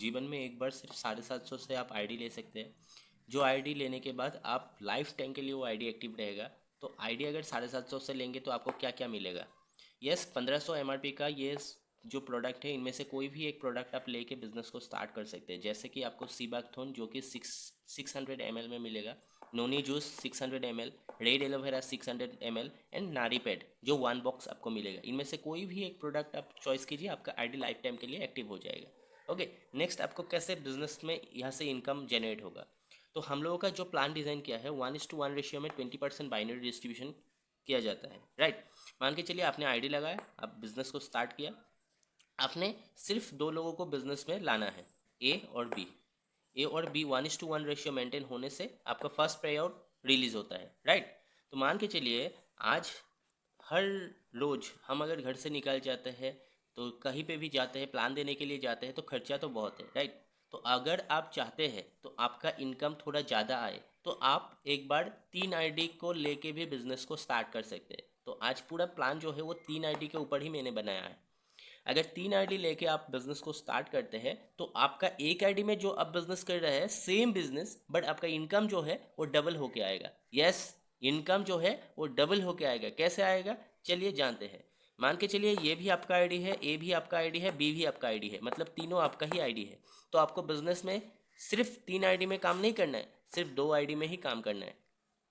जीवन में एक बार सिर्फ 750 से आप आईडी ले सकते हैं। जो आईडी लेने के बाद आप लाइफ टाइम के लिए वो आईडी एक्टिव रहेगा। तो आईडी अगर 750 से लेंगे तो आपको क्या क्या मिलेगा। यस, 1500 एमआरपी का ये जो प्रोडक्ट है, इनमें से कोई भी एक प्रोडक्ट आप लेके बिजनेस को स्टार्ट कर सकते हैं। जैसे कि आपको सीबाकथोन जो कि 600 ml में मिलेगा, noni juice 600 ml, red aloe vera 600 ml and नारी पैड जो 1 बॉक्स आपको मिलेगा। इनमें से कोई भी एक प्रोडक्ट आप चॉइस कीजिए, आपका आईडी लाइफ टाइम के लिए एक्टिव हो जाएगा। ओके, नेक्स्ट आपको कैसे बिजनेस में यहाँ से इनकम जनरेट होगा। तो हम लोगों का जो प्लान डिज़ाइन किया है 1:1 रेशियो में 20% बाइनरी डिस्ट्रीब्यूशन किया जाता है, राइट। मान के चलिए आपने आईडी लगाया, आप बिजनेस को स्टार्ट किया, आपने सिर्फ दो लोगों को बिजनेस में लाना है, ए और बी। ए और बी 1:1 रेशियो मेंटेन होने से आपका फर्स्ट पे आउट रिलीज होता है, राइट। तो मान के चलिए आज हर रोज हम अगर घर से निकल जाते हैं, तो कहीं पे भी जाते हैं, प्लान देने के लिए जाते हैं, तो खर्चा तो बहुत है, राइट। तो अगर आप चाहते हैं तो आपका इनकम थोड़ा ज़्यादा आए, तो आप एक बार 3 आईडी को लेके भी बिजनेस को स्टार्ट कर सकते हैं। तो आज पूरा प्लान जो है वो 3 आईडी के ऊपर ही मैंने बनाया है। अगर 3 आईडी लेके आप बिजनेस को स्टार्ट करते हैं, तो आपका एक आईडी में जो आप बिजनेस कर रहे हैं सेम बिजनेस, बट आपका इनकम जो है वो डबल होके आएगा। यस, इनकम जो है वो डबल होके आएगा। कैसे आएगा, चलिए जानते हैं। मान के चलिए ये भी आपका आईडी है, ए भी आपका आईडी है, बी भी आपका आईडी है, मतलब तीनों आपका ही आईडी है। तो आपको बिजनेस में सिर्फ 3 आईडी में काम नहीं करना है, सिर्फ 2 आईडी में ही काम करना है।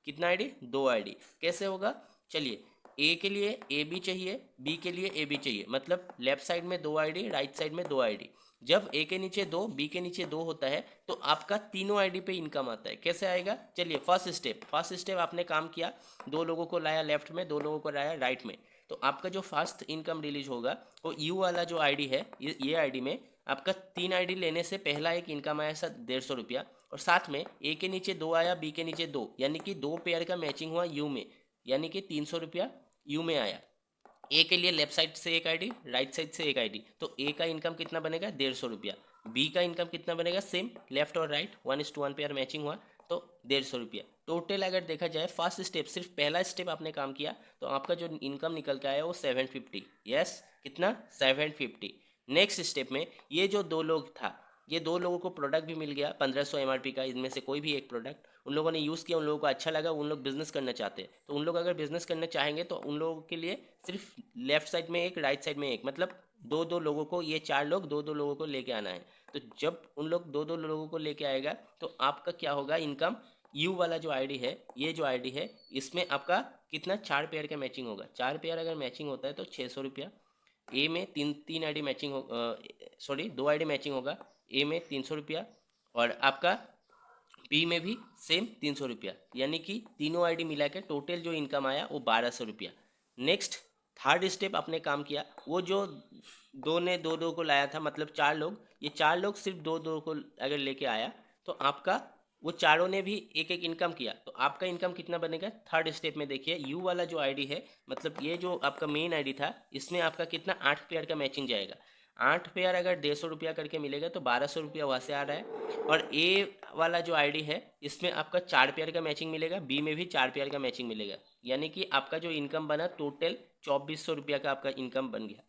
कितना आईडी, 2 आईडी। कैसे होगा, चलिए। ए के लिए ए बी चाहिए, बी के लिए ए बी चाहिए, मतलब लेफ्ट साइड में 2 आईडी, राइट साइड में 2 आईडी। जब ए के नीचे 2, बी के नीचे 2 होता है, तो आपका तीनों आईडी पे इनकम आता है। कैसे आएगा, चलिए। फर्स्ट स्टेप आपने काम किया, 2 लोगों को लाया लेफ्ट में, 2 लोगों को लाया राइट में। तो आपका जो फर्स्ट इनकम रिलीज होगा वो यू वाला जो आईडी है, ये आईडी में आपका 3 आईडी लेने से पहला एक इनकम आया सर 150 रुपया, और साथ में ए के नीचे 2 आया, बी के नीचे 2, यानी कि 2 पेयर का मैचिंग हुआ यू में, यानी कि 300 रुपया यू में आया। ए के लिए लेफ्ट साइड से एक आईडी, राइट साइड से एक आईडी, तो ए का इनकम कितना बनेगा, 150 रुपया। बी का इनकम कितना बनेगा, सेम, लेफ्ट और राइट 1:1 पेयर मैचिंग हुआ, तो 150 रुपया। टोटल अगर देखा जाए, फर्स्ट स्टेप सिर्फ पहला स्टेप आपने काम किया, तो आपका जो इनकम निकल के आया वो 750। यस, कितना, 750। नेक्स्ट स्टेप में ये जो 2 लोग था, ये 2 लोगों को प्रोडक्ट भी मिल गया 1500 एमआरपी का, इनमें से कोई भी एक प्रोडक्ट उन लोगों ने यूज़ किया, उन लोगों को अच्छा लगा, उन लोग बिजनेस करना चाहते हैं। तो उन लोग अगर बिजनेस करना चाहेंगे तो उन लोगों के लिए सिर्फ लेफ्ट साइड में एक, राइट साइड में एक, मतलब 2-2 लोगों को, ये 4 लोग 2-2 लोगों को लेके आना है। तो जब उन लोग 2-2 लोगों को लेके आएगा, तो आपका क्या होगा, इनकम यू वाला जो आईडी है, ये जो आईडी है, इसमें आपका कितना, 4 पेयर का मैचिंग होगा। 4 पेयर अगर मैचिंग होता है तो 600 रुपया। ए में तीन तीन आईडी मैचिंग हो, सॉरी 2 आईडी मैचिंग होगा, ए में 300 रुपया, और आपका बी में भी सेम 300 रुपया, यानी कि तीनों आईडी मिला के टोटल जो इनकम आया वो 1200 रुपया। नेक्स्ट थर्ड स्टेप आपने काम किया, वो जो 2 ने 2-2 को लाया था, मतलब 4 लोग, ये 4 लोग सिर्फ 2-2 को अगर लेके आया, तो आपका वो चारों ने भी एक एक इनकम किया, तो आपका इनकम कितना बनेगा। थर्ड स्टेप में देखिए, यू वाला जो आईडी है, मतलब ये जो आपका मेन आईडी था, इसमें आपका कितना, 8 पेयर का मैचिंग जाएगा। 8 पेयर अगर 150 रुपया करके मिलेगा, तो 1200 रुपया वहाँ से आ रहा है। और ए वाला जो आईडी है, इसमें आपका 4 पेयर का मैचिंग मिलेगा, बी में भी 4 पेयर का मैचिंग मिलेगा, यानी कि आपका जो इनकम बना टोटल 2400 रुपया का आपका इनकम बन गया।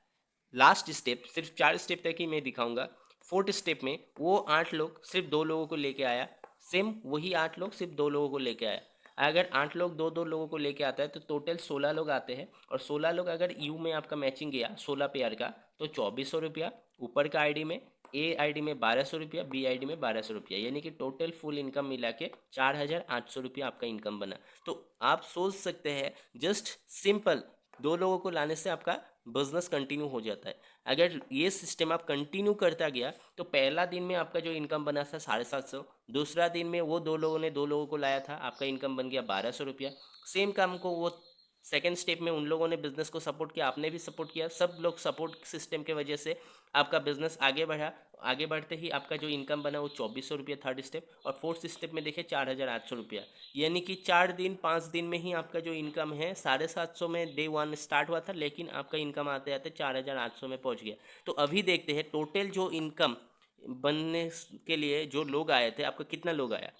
लास्ट स्टेप, सिर्फ 4 स्टेप तक ही मैं दिखाऊंगा। फोर्थ स्टेप में वो 8 लोग सिर्फ 2 लोगों को लेके आया, सेम वही 8 लोग सिर्फ 2 लोगों को लेके आया। अगर 8 लोग 2-2 लोगों को लेके आता है, तो टोटल 16 लोग आते हैं, और 16 लोग अगर यू में आपका मैचिंग गया 16 पेयर का, तो 2400 रुपया ऊपर का आईडी में, ए आईडी में 1200 रुपया, बी आईडी में 1200 रुपया, यानी कि टोटल फुल इनकम मिला के 4800 रुपया आपका इनकम बना। तो आप सोच सकते हैं, जस्ट सिंपल 2 लोगों को लाने से आपका बिजनेस कंटिन्यू हो जाता है। अगर ये सिस्टम आप कंटिन्यू करता गया, तो पहला दिन में आपका जो इनकम बना था 750, दूसरा दिन में वो 2 लोगों ने 2 लोगों को लाया था, आपका इनकम बन गया 1200 रुपया। सेम काम को वो सेकेंड स्टेप में उन लोगों ने बिजनेस को सपोर्ट किया, आपने भी सपोर्ट किया, सब लोग सपोर्ट सिस्टम के वजह से आपका बिजनेस आगे बढ़ा। आगे बढ़ते ही आपका जो इनकम बना वो 2400 रुपया थर्ड स्टेप, और फोर्थ स्टेप में देखिए 4800 रुपया, यानी कि 4 दिन 5 दिन में ही आपका जो इनकम है 750 में डे 1 स्टार्ट हुआ था, लेकिन आपका इनकम आते आते 4800 में पहुंच गया। तो अभी देखते हैं टोटल जो इनकम बनने के लिए जो लोग आए थे, आपका कितना लोग आया।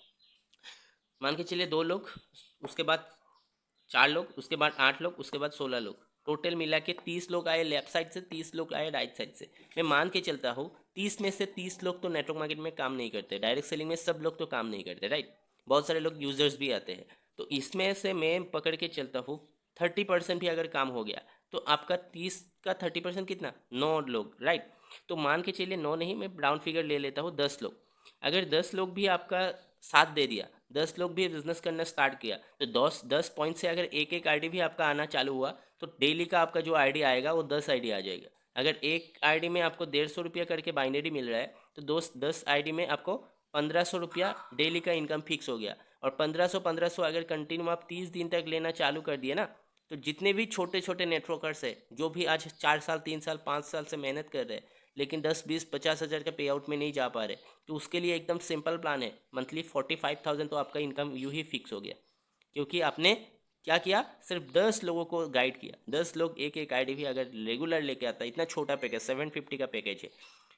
मान के चलिए 2 लोग, उसके बाद 4 लोग, उसके बाद 8 लोग, उसके बाद 16 लोग, टोटल मिला के 30 लोग आए लेफ्ट साइड से, 30 लोग आए राइट साइड से। मैं मान के चलता हूँ 30 में से 30 लोग तो नेटवर्क मार्केटिंग में काम नहीं करते, डायरेक्ट सेलिंग में सब लोग तो काम नहीं करते, राइट। बहुत सारे लोग यूजर्स भी आते हैं। तो इसमें से मैं पकड़ के चलता हूँ 30% भी अगर काम हो गया तो आपका 30 का 30% कितना, 9 लोग, राइट। तो मान के चलिए 9 नहीं, मैं राउंड फिगर ले लेता हूँ 10 लोग। अगर 10 लोग भी आपका साथ दे दिया, 10 लोग भी बिजनेस करना स्टार्ट किया, तो 10 पॉइंट से अगर एक एक आईडी भी आपका आना चालू हुआ तो डेली का आपका जो आईडी आएगा वो 10 आईडी आ जाएगा। अगर एक आईडी में आपको 150 रुपया करके बाइनरी मिल रहा है तो दोस्त 10 आईडी में आपको 1500 रुपया डेली का इनकम फिक्स हो गया। और 1500 अगर कंटिन्यू आप 30 दिन तक लेना चालू कर दिए ना, तो जितने भी छोटे छोटे नेटवर्कर्स है जो भी आज 4 साल 3 साल 5 साल से मेहनत कर रहे हैं लेकिन 10 20 50 हज़ार का पे आउट में नहीं जा पा रहे, तो उसके लिए एकदम सिंपल प्लान है, मंथली 45,000 तो आपका इनकम यूँ ही फिक्स हो गया। क्योंकि आपने क्या किया, सिर्फ 10 लोगों को गाइड किया। 10 लोग एक एक आईडी भी अगर रेगुलर लेके आता, इतना छोटा पैकेज 750 का पैकेज है,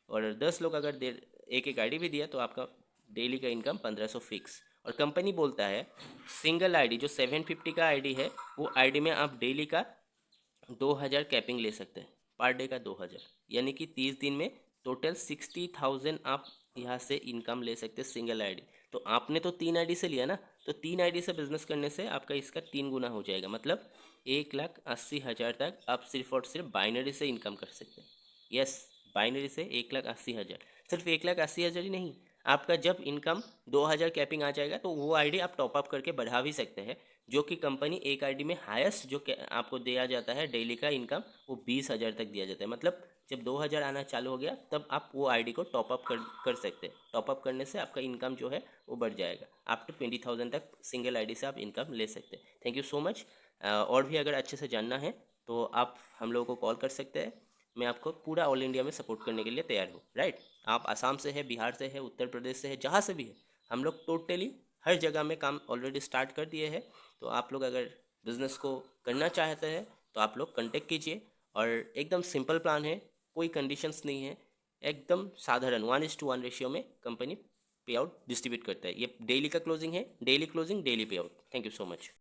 और 10 लोग अगर एक एक आईडी भी दिया तो आपका डेली का इनकम 1500 फिक्स। और कंपनी बोलता है सिंगल आईडी जो 750 का आईडी है वो आईडी में आप डेली का 2000 कैपिंग ले सकते हैं, पर डे का 2000, यानी कि 30 दिन में टोटल 60,000 आप यहाँ से इनकम ले सकते हैं सिंगल आईडी। तो आपने तो 3 आईडी से लिया ना, तो 3 आईडी से बिजनेस करने से आपका इसका 3 गुना हो जाएगा, मतलब 1,80,000 तक आप सिर्फ और सिर्फ बाइनरी से इनकम कर सकते हैं। यस, बाइनरी से 1,80,000, सिर्फ 1,80,000 ही नहीं, आपका जब इनकम 2000 कैपिंग आ जाएगा तो वो आईडी आप टॉपअप करके बढ़ा भी सकते हैं, जो कि कंपनी एक आईडी में हाईएस्ट जो आपको दिया जाता है डेली का इनकम वो 20,000 तक दिया जाता है। मतलब जब 2000 आना चालू हो गया तब आप वो आईडी को टॉपअप कर सकते हैं। टॉपअप करने से आपका इनकम जो है वो बढ़ जाएगा, आप तो 20,000 तक सिंगल आईडी से आप इनकम ले सकते हैं। Thank you so much. और भी अगर अच्छे से जानना है तो आप हम लोगों को कॉल कर सकते हैं, मैं आपको पूरा ऑल इंडिया में सपोर्ट करने के लिए तैयार हूँ, राइट। आप आसाम से है, बिहार से है, उत्तर प्रदेश से है, जहाँ से भी है, हम लोग टोटली हर जगह में काम ऑलरेडी स्टार्ट कर दिए हैं। तो आप लोग अगर बिज़नेस को करना चाहते हैं तो आप लोग कांटेक्ट कीजिए। और एकदम सिंपल प्लान है, कोई कंडीशंस नहीं है, एकदम साधारण 1:1 रेशियो में कंपनी पे आउट डिस्ट्रीब्यूट करता है। ये डेली का क्लोजिंग है, डेली क्लोजिंग डेली पे out. Thank you so much.